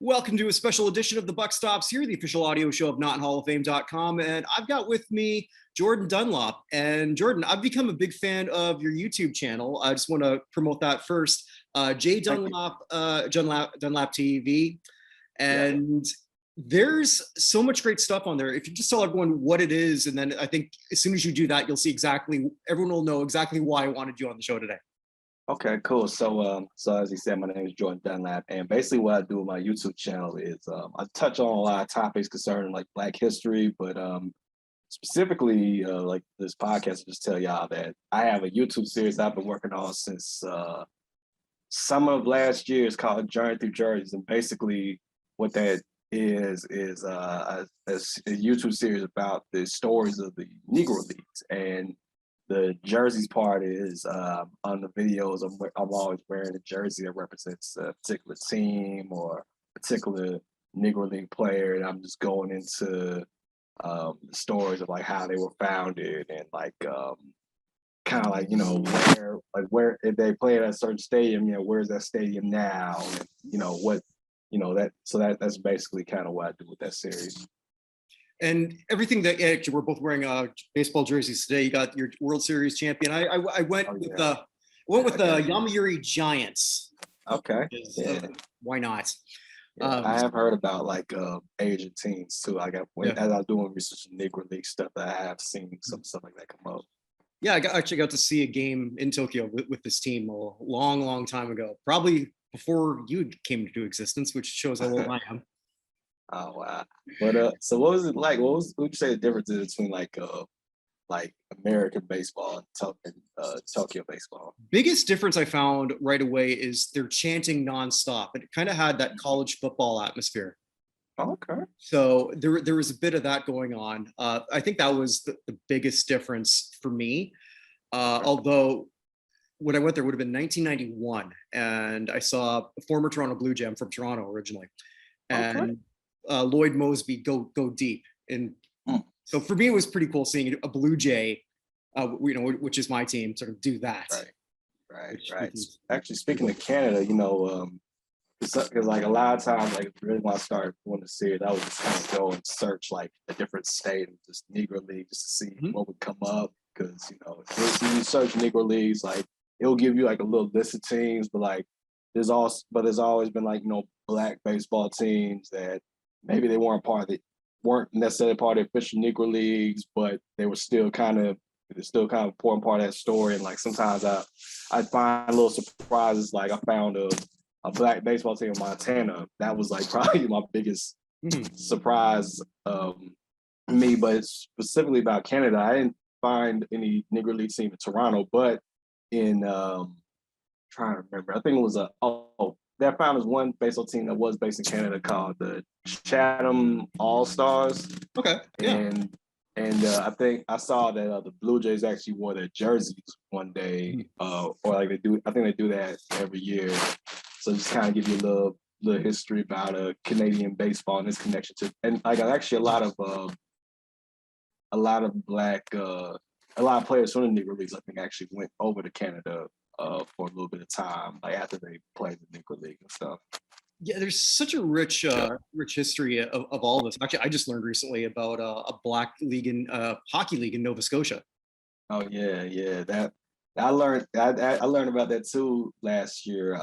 Welcome to a special edition of the Buck Stops here, the official audio show of NotInHallOfFame.com. And I've got with me Jordan Dunlap. And Jordan, I've become a big fan of your YouTube channel. I just want to promote that first. J Dunlap, Dunlap TV. And there's so much great stuff on there. If you just tell everyone what it is, and then I think as soon as you do that, you'll see everyone will know exactly why I wanted you on the show today. Okay, cool. So as you said, my name is Jordan Dunlap, and basically what I do with my YouTube channel is I touch on a lot of topics concerning like Black history, but specifically like this podcast, just tell y'all that I have a YouTube series I've been working on since summer of last year. It's called Journey Through Jerseys, and basically what that is a YouTube series about the stories of the Negro Leagues. And the jerseys part is on the videos. I'm always wearing a jersey that represents a particular team or a particular Negro League player, and I'm just going into the stories of like how they were founded and like kind of like where if they play at a certain stadium, where's that stadium now, and that's basically kind of what I do with that series. And everything that actually we're both wearing baseball jerseys today. You got your World Series champion. I went with the Yomiuri Giants. Okay. Because, why not? Yeah, I have heard about like Asian teams too. As I'm doing research in Negro League stuff, that I have seen some stuff like that come up. Yeah, I actually got to see a game in Tokyo with this team a long time ago, probably before you came into existence, which shows how old I am. Oh wow! But so what was it like? What would you say the difference is between like American baseball and Tokyo baseball? Biggest difference I found right away is they're chanting nonstop. It kind of had that college football atmosphere. Okay. So there was a bit of that going on. I think that was the biggest difference for me. Although when I went there would have been 1991, and I saw a former Toronto Blue Jay from Toronto originally, and Lloyd Mosby go deep. And so for me, it was pretty cool seeing a Blue Jay, which is my team, sort of do that. Right. Actually, speaking of Canada, because like a lot of times, like really when I started doing the series, I would just kind of go and search like a different state and just Negro League just to see what would come up. Because if you search Negro Leagues, like it'll give you like a little list of teams, but like there's always been like Black baseball teams that maybe they weren't necessarily part of the official Negro Leagues, but they were still kind of an important part of that story. And like sometimes I'd find little surprises. Like I found a Black baseball team in Montana. That was like probably my biggest surprise me. But specifically about Canada, I didn't find any Negro League team in Toronto, but in trying to remember, I think it was that found was one baseball team that was based in Canada called the Chatham All Stars. Okay. Yeah. And I think I saw that the Blue Jays actually wore their jerseys one day, or like they do. I think they do that every year. So just kind of give you a little history about Canadian baseball and its connection to, and like actually a lot of Black, a lot of players from the Negro Leagues I think actually went over to Canada for a little bit of time, like after they played the Negro League and stuff. Yeah, there's such a rich history of all of this. Actually, I just learned recently about a Black league in hockey league in Nova Scotia. Oh yeah. That I learned about that too last year.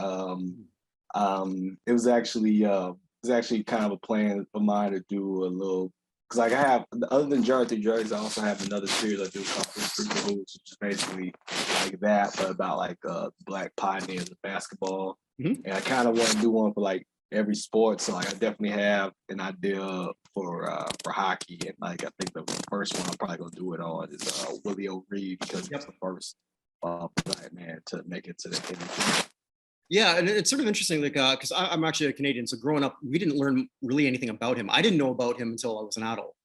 It was actually kind of a plan of mine to do a little, because like I have, other than Journey Through Jerseys, I also have another series I do called History of the Hoops, which is basically like that, but about like Black pioneers of basketball. And I kind of want to do one for like every sport. So like I definitely have an idea for hockey, and like I think the first one I'm probably gonna do it on is Willie O'Ree, because he's the first Black man to make it to the NBA. Yeah, and it's sort of interesting, like, because I'm actually a Canadian, so growing up, we didn't learn really anything about him. I didn't know about him until I was an adult.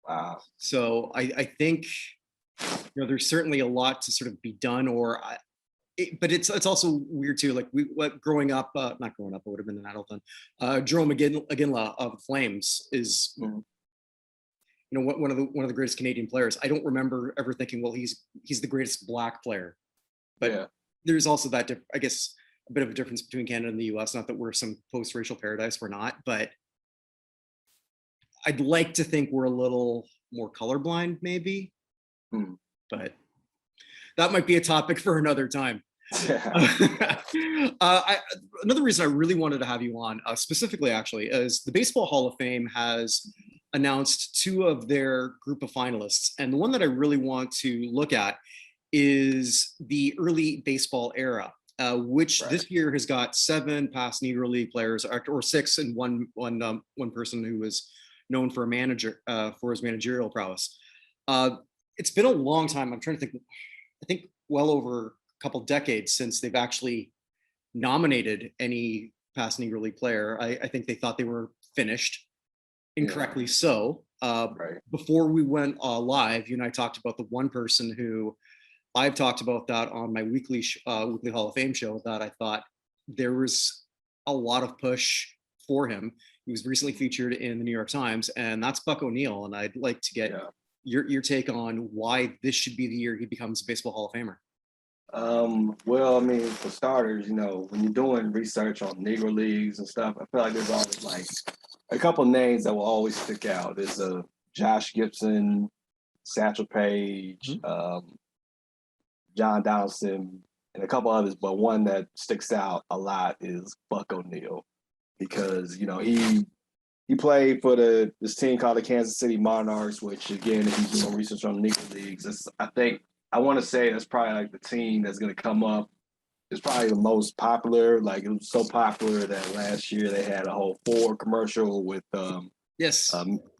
Wow. So I think, there's certainly a lot to sort of be done, but it's also weird too. Like growing up, not growing up, I would have been an adult then. Jerome McGinley of the Flames is, one of the greatest Canadian players. I don't remember ever thinking, well, he's the greatest Black player, but there's also that, I guess, a bit of a difference between Canada and the US. Not that we're some post-racial paradise, we're not, but I'd like to think we're a little more colorblind, maybe. But that might be a topic for another time. Another reason I really wanted to have you on, specifically, actually, is the Baseball Hall of Fame has announced 2 of their group of finalists. And the one that I really want to look at is the early baseball era, which this year has got 7 past Negro League players, or 6, and one person who was known for for his managerial prowess. It's been a long time. I'm trying to think. I think well over a couple decades since they've actually nominated any past Negro League player. I think they thought they were finished, incorrectly so. Before we went live, you and I talked about the one person who I've talked about that on my weekly Hall of Fame show, that I thought there was a lot of push for him. He was recently featured in the New York Times, and that's Buck O'Neil. And I'd like to get your take on why this should be the year he becomes a Baseball Hall of Famer. Well, I mean, for starters, when you're doing research on Negro Leagues and stuff, I feel like there's always like a couple names that will always stick out. There's Josh Gibson, Satchel Paige, John Donaldson, and a couple others, but one that sticks out a lot is Buck O'Neil, because he played for this team called the Kansas City Monarchs, which, again, if you're doing research on Negro Leagues, I want to say that's probably like the team that's going to come up. It's probably the most popular. Like, it was so popular that last year they had a whole Ford commercial with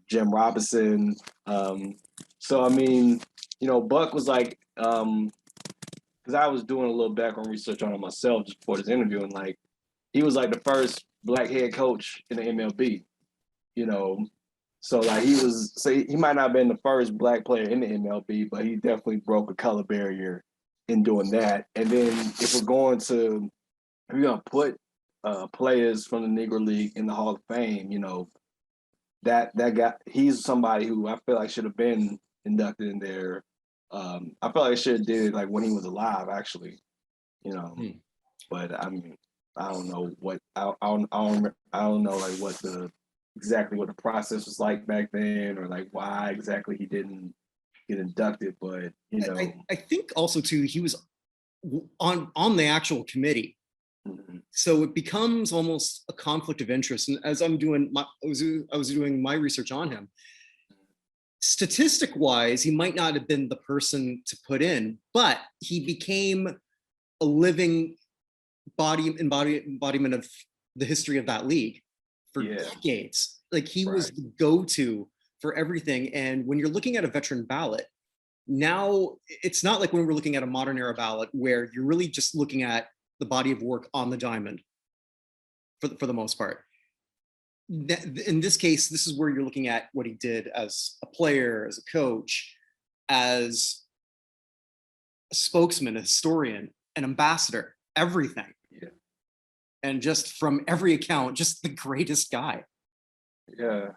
Jim Robinson. So, I mean, Buck was like, because I was doing a little background research on it myself just before this interview, and like, he was like the first Black head coach in the MLB. So like he might not have been the first Black player in the MLB, but he definitely broke a color barrier in doing that. And then if we're going to put players from the Negro League in the Hall of Fame, that guy, he's somebody who I feel like should have been inducted in there. I feel like I should have did it like when he was alive, actually. But I mean, I don't know what I don't know like exactly what the process was like back then, or like why exactly he didn't get inducted. But I think also too, he was on the actual committee, so it becomes almost a conflict of interest. And as I was doing my research on him, statistic wise, he might not have been the person to put in, but he became a living embodiment of the history of that league for decades. Like, he was the go-to for everything. And when you're looking at a veteran ballot, now it's not like when we're looking at a modern era ballot where you're really just looking at the body of work on the diamond for the most part. In this case, this is where you're looking at what he did as a player, as a coach, as a spokesman, a historian, an ambassador, everything. And just from every account, just the greatest guy. Yeah,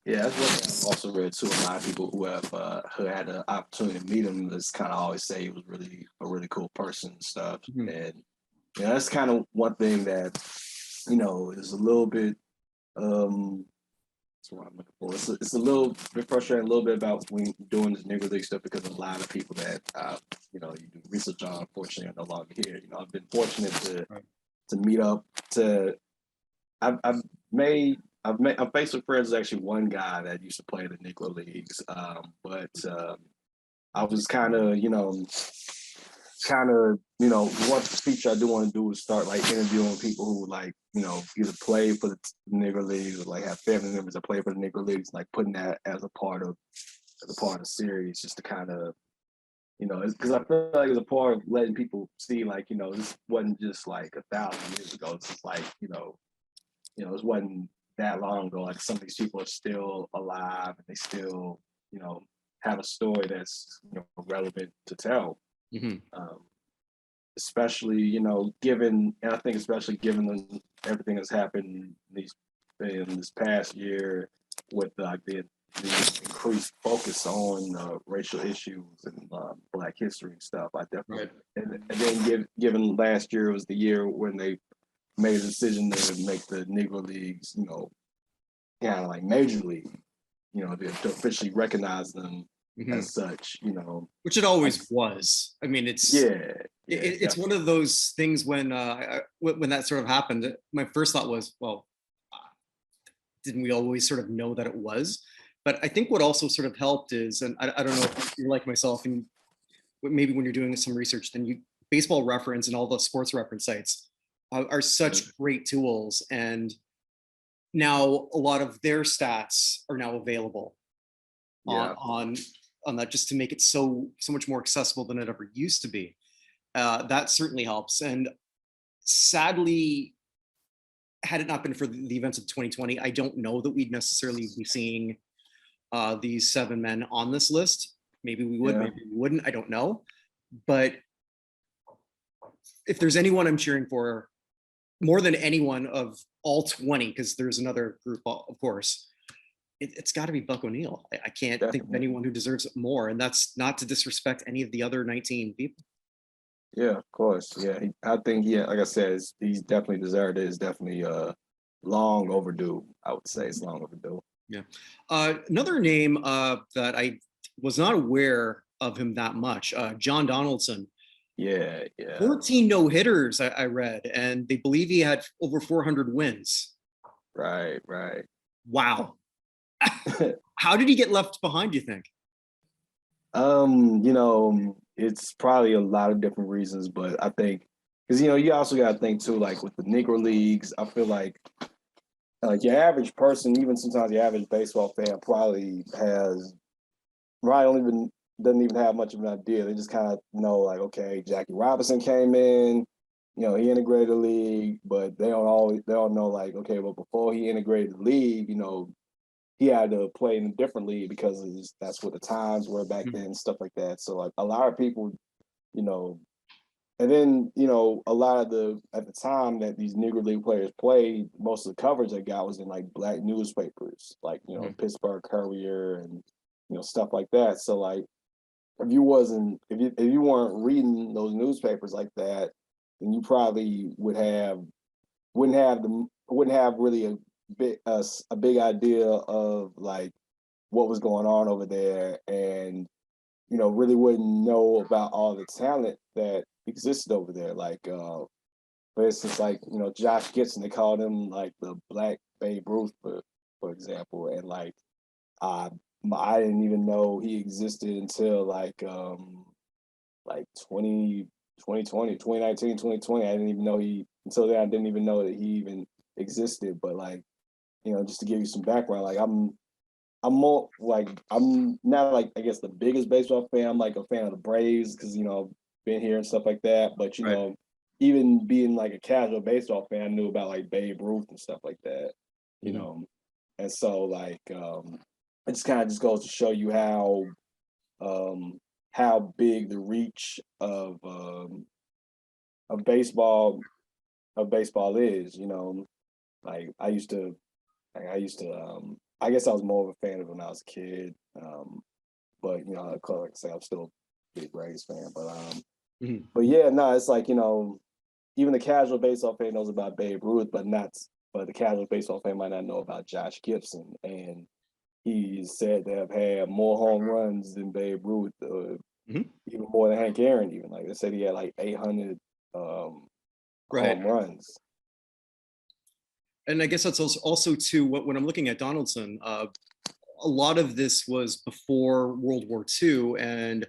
that's what I've also read too. A lot of people who have had the opportunity to meet him just kind of always say he was really a really cool person and stuff. And that's kind of one thing that is a little bit that's what I'm looking for. It's a little bit frustrating, a little bit about when doing this Negro League stuff, because a lot of people that you do research on, unfortunately, are no longer here. I've been fortunate to meet up. I'm faced with friends. There's actually one guy that used to play in the Negro Leagues, but I was kind of one feature I do want to do is start like interviewing people who either play for the Negro Leagues or like have family members that play for the Negro Leagues, like putting that as a part of the series, just to kind of because I feel like it's a part of letting people see this wasn't just like 1,000 years ago. It's just like this wasn't that long ago. Like, some of these people are still alive and they still have a story that's relevant to tell. Especially given, and I think especially given everything that's happened in this past year with the the increased focus on racial issues and Black history and stuff. I definitely, and then given last year was the year when they made a decision to make the Negro Leagues, kind of like major league, to officially recognize them as such, which it always was. I mean, it's it's one of those things when that sort of happened. My first thought was, well, didn't we always sort of know that it was? But I think what also sort of helped is, and I don't know if you're like myself, and maybe when you're doing some research, then Baseball Reference and all the sports reference sites are such great tools. And now a lot of their stats are now available on that, just to make it so much more accessible than it ever used to be. That certainly helps. And sadly, had it not been for the events of 2020, I don't know that we'd necessarily be seeing these 7 men on this list. Maybe we would, maybe we wouldn't, I don't know. But if there's anyone I'm cheering for more than anyone of all 20, because there's another group, of course, it's got to be Buck O'Neil. I can't think of anyone who deserves it more. And that's not to disrespect any of the other 19 people. Yeah, of course. Yeah, I think, like I said, he's definitely deserved it. It's definitely long overdue. I would say it's long overdue. Yeah. Another name that I was not aware of him that much, John Donaldson. Yeah. 14 no-hitters, I read, and they believe he had over 400 wins. Right. Wow. How did he get left behind, do you think? It's probably a lot of different reasons, but I think, because, you also got to think too, like with the Negro Leagues, I feel like your average person, even sometimes your average baseball fan probably doesn't even have much of an idea. They just kind of know, like, okay, Jackie Robinson came in, he integrated the league, but they don't know, like, okay, well, before he integrated the league, he had to play in a different league because that's what the times were back then, stuff like that. So, like, a lot of people, and then, a lot of at the time that these Negro League players played, most of the coverage they got was in like Black newspapers, like, Pittsburgh Courier and, stuff like that. So, like, if you weren't reading those newspapers like that, then you probably wouldn't have really a big idea of like what was going on over there, and really wouldn't know about all the talent that existed over there. Like for instance, like Josh Gibson, they called him like the Black Babe Ruth, for example, and like I didn't even know he existed until like 2020, 2019, 2020. I didn't even know until then I didn't even know that he even existed. But like, just to give you some background, like I'm more like, I'm not like, I guess, the biggest baseball fan. I'm like a fan of the Braves because, been here and stuff like that. But, even being like a casual baseball fan, I knew about like Babe Ruth and stuff like that, And so like, it just kind of just goes to show you how big the reach of baseball is, like I guess I was more of a fan of it when I was a kid. But like I say, I'm still a big Braves fan. But yeah, no, it's like, even the casual baseball fan knows about Babe Ruth, but the casual baseball fan might not know about Josh Gibson. And he's said to have had more home runs than Babe Ruth, even more than Hank Aaron. Even like they said, he had like 800 home runs. And I guess that's also too, when I'm looking at Donaldson, a lot of this was before World War II, and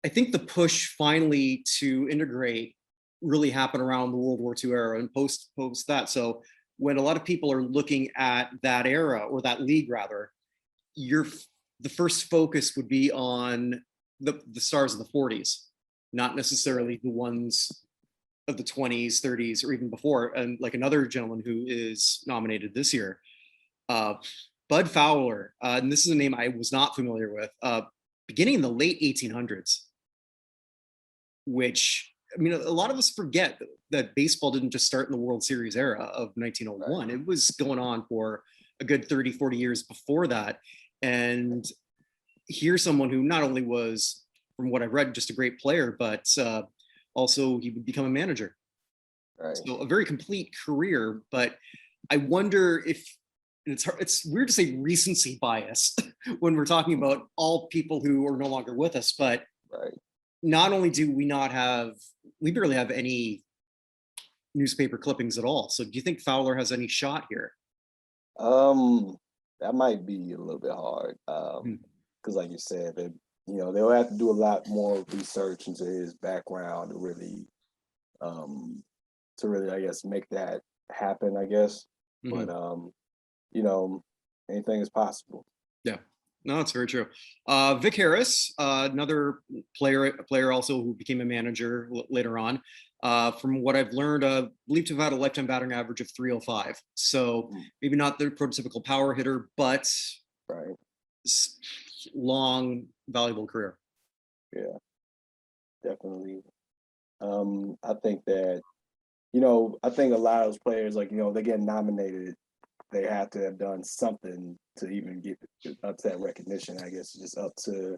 I think the push finally to integrate really happened around the World War II era and post that. So when a lot of people are looking at that era, or that league rather, the first focus would be on the stars of the 40s, not necessarily the ones of the 20s, 30s, or even before. And like another gentleman who is nominated this year, Bud Fowler, and this is a name I was not familiar with, beginning in the late 1800s, which I mean, a lot of us forget that baseball didn't just start in the World Series era of 1901. Right. It was going on for a good 30, 40 years before that. And here's someone who not only was, from what I read, just a great player, but also he would become a manager. Right. So a very complete career. But I wonder if it's weird to say recency bias when we're talking about all people who are no longer with us, but Right. not only do we barely have any newspaper clippings at all. So do you think Fowler has any shot here? That might be a little bit hard. Hmm. Because like you said, they'll have to do a lot more research into his background to really, I guess, make that happen, I guess. Mhm. But anything is possible. Yeah, no, that's very true. Vic Harris, another player also who became a manager later on. From what I've learned, believed to have had a lifetime batting average of 305. So maybe not the prototypical power hitter, but Right. long, valuable career. Yeah, definitely. I think that, I think a lot of those players, like, they get nominated, they have to have done something to even get up to that recognition. I guess it's just up to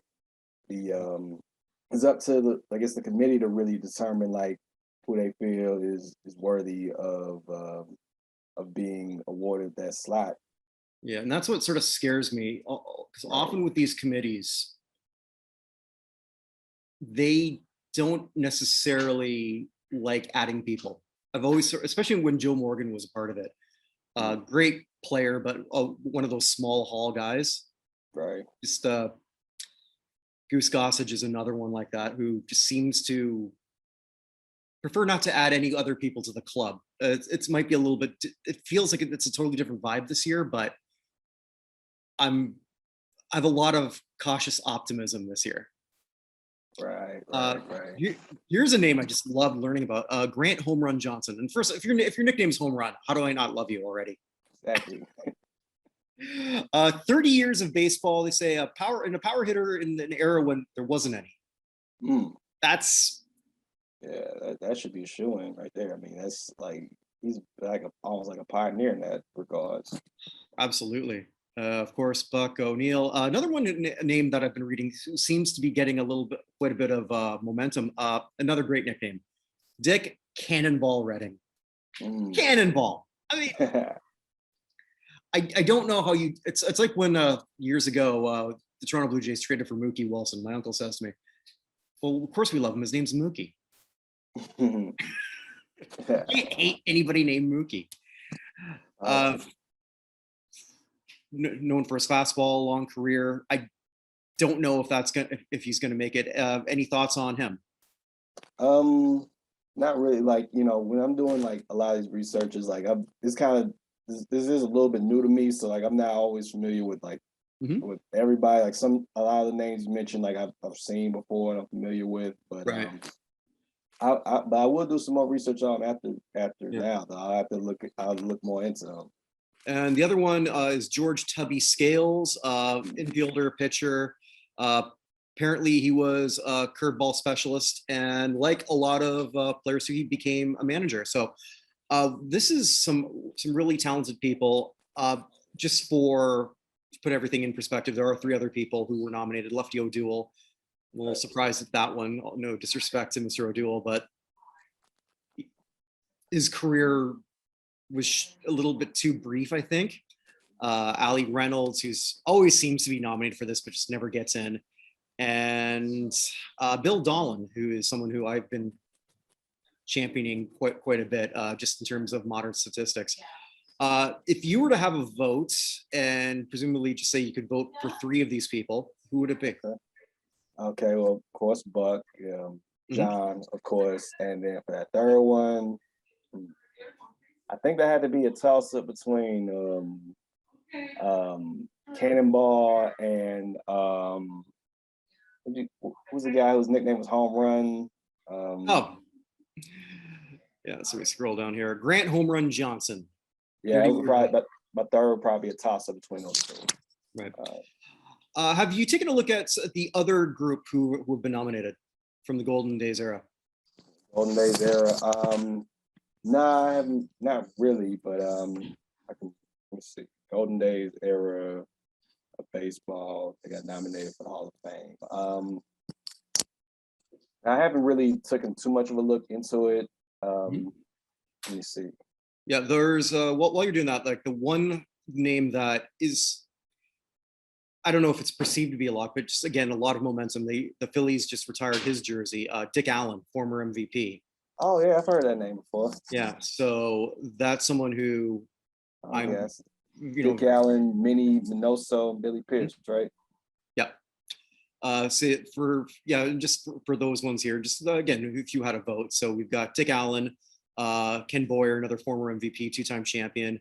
I guess the committee to really determine like who they feel is worthy of being awarded that slot. Yeah, and that's what sort of scares me because often with these committees, they don't necessarily like adding people. I've always, especially when Joe Morgan was a part of it, great player, but one of those small hall guys. Right. Just Goose Gossage is another one like that who just seems to prefer not to add any other people to the club. It might be a little bit. It feels like it's a totally different vibe this year, but I have a lot of cautious optimism this year. Right. Uh, Right. Here's a name I just love learning about. Grant Home Run Johnson. And first, if your nickname is Home Run, how do I not love you already? Exactly. 30 years of baseball. They say a power hitter in an era when there wasn't any. That's that should be a shoo-in right there. I mean, that's like he's like almost like a pioneer in that regard. absolutely. Of course, Buck O'Neill. Another one name that I've been reading seems to be getting quite a bit of momentum. Another great nickname, Dick Cannonball Redding. Cannonball. I mean, I don't know how you. It's like when years ago the Toronto Blue Jays traded for Mookie Wilson. My uncle says to me, "Well, of course we love him. His name's Mookie." You hate anybody named Mookie. Known for his fastball, long career. I don't know if he's gonna make it. Any thoughts on him? Not really. Like, when I'm doing like a lot of these researches, like this is a little bit new to me, so like I'm not always familiar with like with everybody. Like a lot of the names you mentioned, like I've seen before and I'm familiar with, but Right. I will do some more research on after now. Though I'll look more into them. And the other one is George Tubby Scales, infielder, pitcher. Apparently, he was a curveball specialist, and like a lot of players, he became a manager. So this is some really talented people. Just to put everything in perspective, there are 3 other people who were nominated. Lefty O'Doul. I'm a little surprised at that one. No disrespect to Mr. O'Doul, but his career was a little bit too brief, I think. Ali Reynolds, who's always seems to be nominated for this, but just never gets in. And Bill Dolan, who is someone who I've been championing quite a bit, just in terms of modern statistics. If you were to have a vote, and presumably just say you could vote for 3 of these people, who would it be? Okay, well, of course, Buck, John, of course, and then for that third one, I think that had to be a toss-up between Cannonball and who's the guy whose nickname was Home Run? Yeah, so we scroll down here. Grant Home Run Johnson. Yeah, it was probably my third would probably be a toss-up between those 2. Right. Have you taken a look at the other group who have been nominated from the Golden Days era? Golden Days era. Nah, I haven't, not really, but I can, let me see. Golden Days era of baseball. They got nominated for the Hall of Fame. I haven't really taken too much of a look into it. Let me see. Yeah, there's while you're doing that, like the one name that is, I don't know if it's perceived to be a lock, but just again, a lot of momentum. The Phillies just retired his jersey. Dick Allen, former MVP. Oh yeah, I've heard that name before. Yeah, so that's someone who Yes. you know, Dick Allen, Minnie Minoso, Billy Pierce, right? yeah. See just for those ones here, just again, if you had a vote. So we've got Dick Allen, Ken Boyer, another former MVP, two-time champion,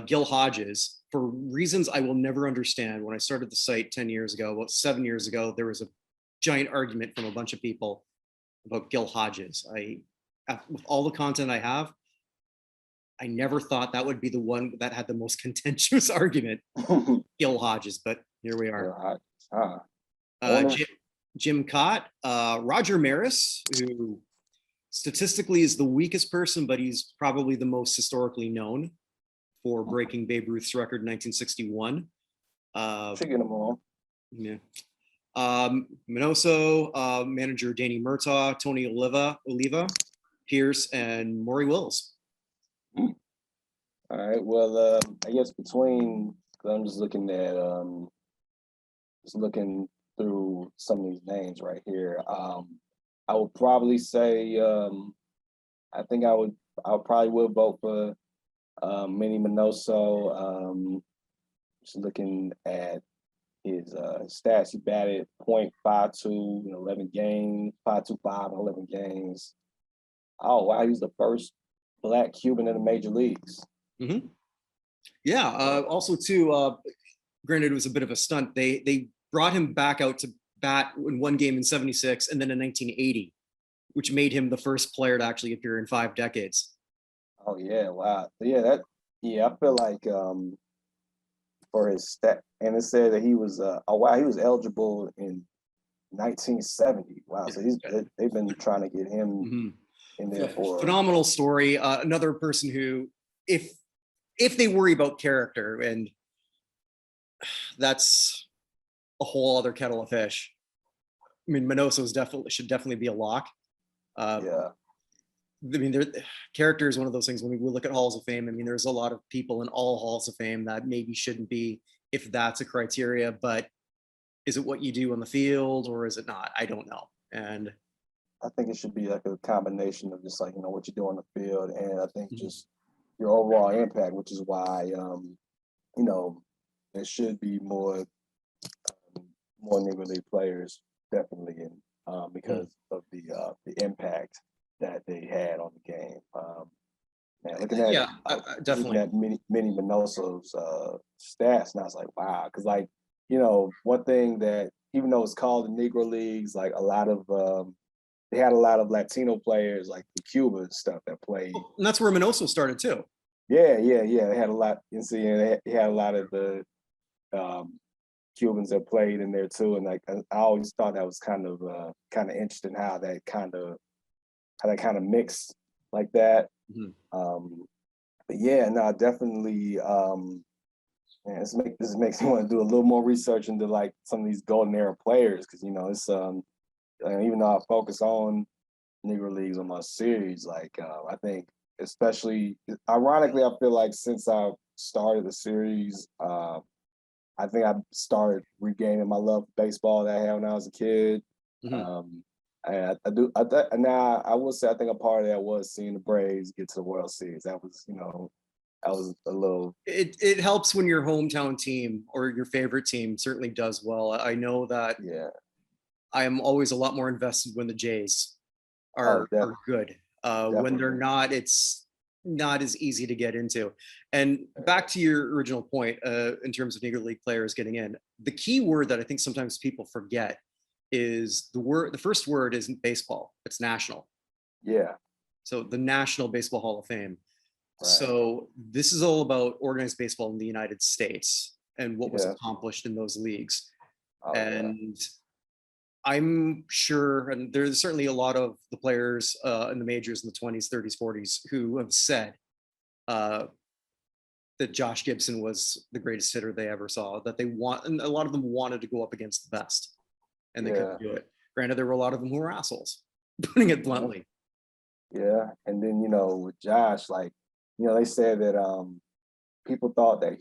Gil Hodges. For reasons I will never understand, when I started the site 10 years ago, about 7 years ago, there was a giant argument from a bunch of people about Gil Hodges. With all the content I have, I never thought that would be the one that had the most contentious argument, Gil Hodges, but here we are. Jim Cott, Roger Maris, who statistically is the weakest person, but he's probably the most historically known for breaking Babe Ruth's record in 1961. Chicken them all. Yeah. Minoso, manager Danny Murtaugh, Tony Oliva, Pierce, and Maury Wills. All right. Well, I guess between, I'm just looking at, through some of these names right here. I would probably say, I think I probably would vote for Minnie Minoso. Just looking at his stats, he batted .52 in 11 games, .525 in 11 games. Oh wow, he was the first Black Cuban in the major leagues. Mm-hmm. Yeah. Also, too, granted, it was a bit of a stunt. They brought him back out to bat in one game in '76 and then in 1980, which made him the first player to actually appear in 5 decades. Oh yeah, wow. Yeah, I feel like for his stat, and it said that he was he was eligible in 1970. Wow, so they've been trying to get him in there for phenomenal story. Another person who, if they worry about character, and that's a whole other kettle of fish. I mean, Minoso should definitely be a lock. Yeah. I mean, character is one of those things when we look at halls of fame. I mean, there's a lot of people in all halls of fame that maybe shouldn't be, if that's a criteria, but is it what you do on the field or is it not? I don't know. And I think it should be like a combination of just like, what you do on the field. And I think just your overall impact, which is why, there should be more Negro League players definitely because of the impact that they had on the game. Looking at Minnie Minoso's stats, and I was like, wow, because one thing that, even though it's called the Negro Leagues, like a lot of they had a lot of Latino players, like the Cuba and stuff that played. And that's where Minoso started too. Yeah. They had a lot. They had a lot of the Cubans that played in there too, and like I always thought that was kind of interesting how that kind of mixed like that. But yeah, no, definitely. This makes me want to do a little more research into like some of these golden era players, because it's even though I focus on Negro Leagues on my series, like I think especially ironically, I feel like since I started the series, I think I started regaining my love for baseball that I had when I was a kid. And now I will say I think a part of that was seeing the Braves get to the World Series. That was a little. It helps when your hometown team or your favorite team certainly does well. I know that. Yeah. I am always a lot more invested when the Jays are good. When they're not, it's not as easy to get into. And back to your original point, in terms of Negro League players getting in, the key word that I think sometimes people forget is the first word isn't baseball, it's national. Yeah. So the National Baseball Hall of Fame. Right. So this is all about organized baseball in the United States and what was accomplished in those leagues. And I'm sure, and there's certainly a lot of the players in the majors in the 20s, 30s, 40s who have said uh, that Josh Gibson was the greatest hitter they ever saw, that they want, and a lot of them wanted to go up against the best, and they couldn't do it. Granted, there were a lot of them who were assholes, putting it bluntly. Yeah. And then, with Josh, like, they said that people thought that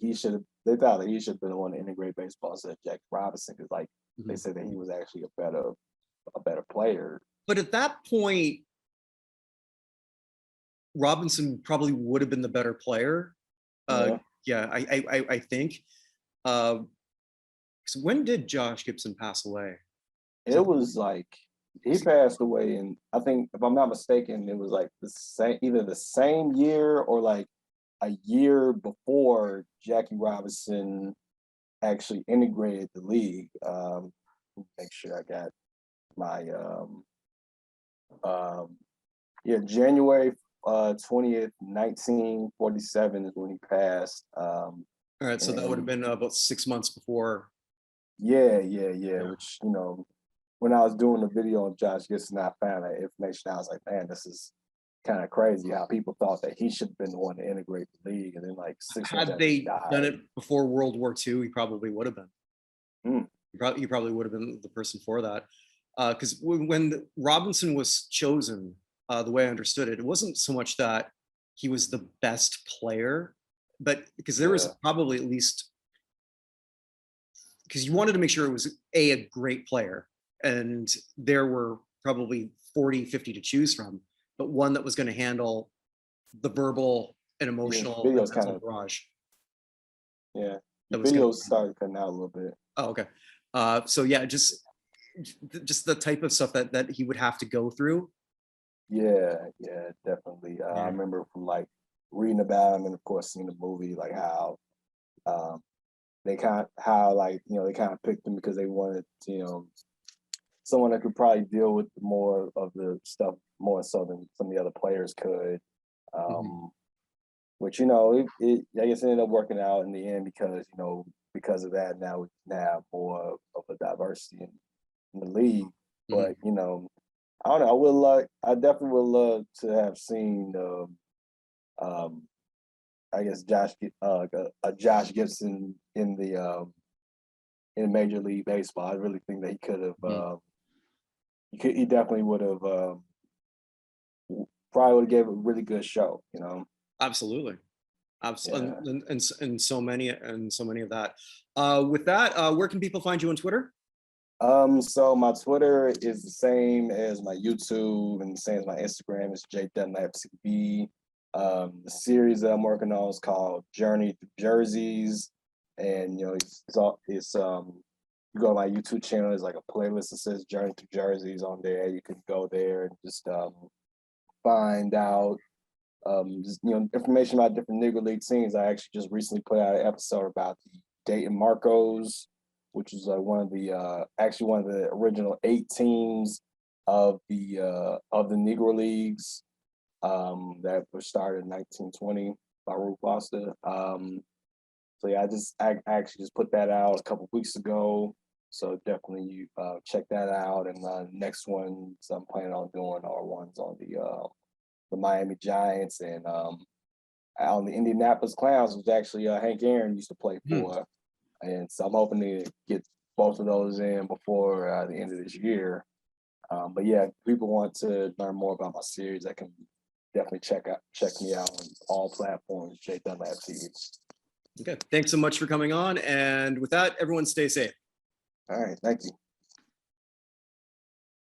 they thought that he should have been the one to integrate baseball instead of Jackie Robinson, because like they said that he was actually a better player. But at that point, Robinson probably would have been the better player. I think. So when did Josh Gibson pass away? It was like he passed away, and I think, if I'm not mistaken, it was like either the same year or like a year before Jackie Robinson actually integrated the league. Make sure I got my January 20th, 1947 is when he passed. All right, so that would have been about 6 months before. Yeah. Which, when I was doing the video on Josh Gibson, I found that information. I was like, man, this is kind of crazy how people thought that he should have been the one to integrate the league, and then like 6 months Had they done it before World War II, he probably would have been. He probably would have been the person for that. Because when Robinson was chosen, the way I understood it, it wasn't so much that he was the best player, but because there was probably at least, because you wanted to make sure it was a great player, and there were probably 40, 50 to choose from, but one that was going to handle the verbal and emotional barrage. Yeah, the videos started cutting out a little bit. Oh, okay. So yeah, just the type of stuff that he would have to go through. Yeah, definitely. I remember from like reading about him, and of course seeing the movie, like how they kind of picked him because they wanted, someone that could probably deal with more of the stuff more so than some of the other players could. Which, I guess it ended up working out in the end because of that. Now we can have more of a diversity in the league. But, I don't know. I definitely would love to have seen, I guess, Josh Gibson in Major League Baseball. I really think that he could have. He definitely would have. Probably would have gave a really good show. Absolutely. And so many of that. With that, where can people find you on Twitter? So my Twitter is the same as my YouTube and the same as my Instagram. It's Dunlap TV. The series that I'm working on is called Journey Through Jerseys, and it's you go to my YouTube channel. There's like a playlist that says Journey Through Jerseys on there. You can go there and just find out information about different Negro League teams. I actually just recently put out an episode about the Dayton Marcos, which is one of the original 8 teams of the Negro Leagues that were started in 1920 by Rube Foster. So yeah, I actually just put that out a couple of weeks ago. So definitely check that out. And the next ones I'm planning on doing are ones on the Miami Giants and on the Indianapolis Clowns, which actually Hank Aaron used to play for. And so I'm hoping to get both of those in before the end of this year. But yeah, if people want to learn more about my series, I can definitely check me out on all platforms, J Dunlap TV. Okay, thanks so much for coming on. And with that, everyone stay safe. All right, thank you.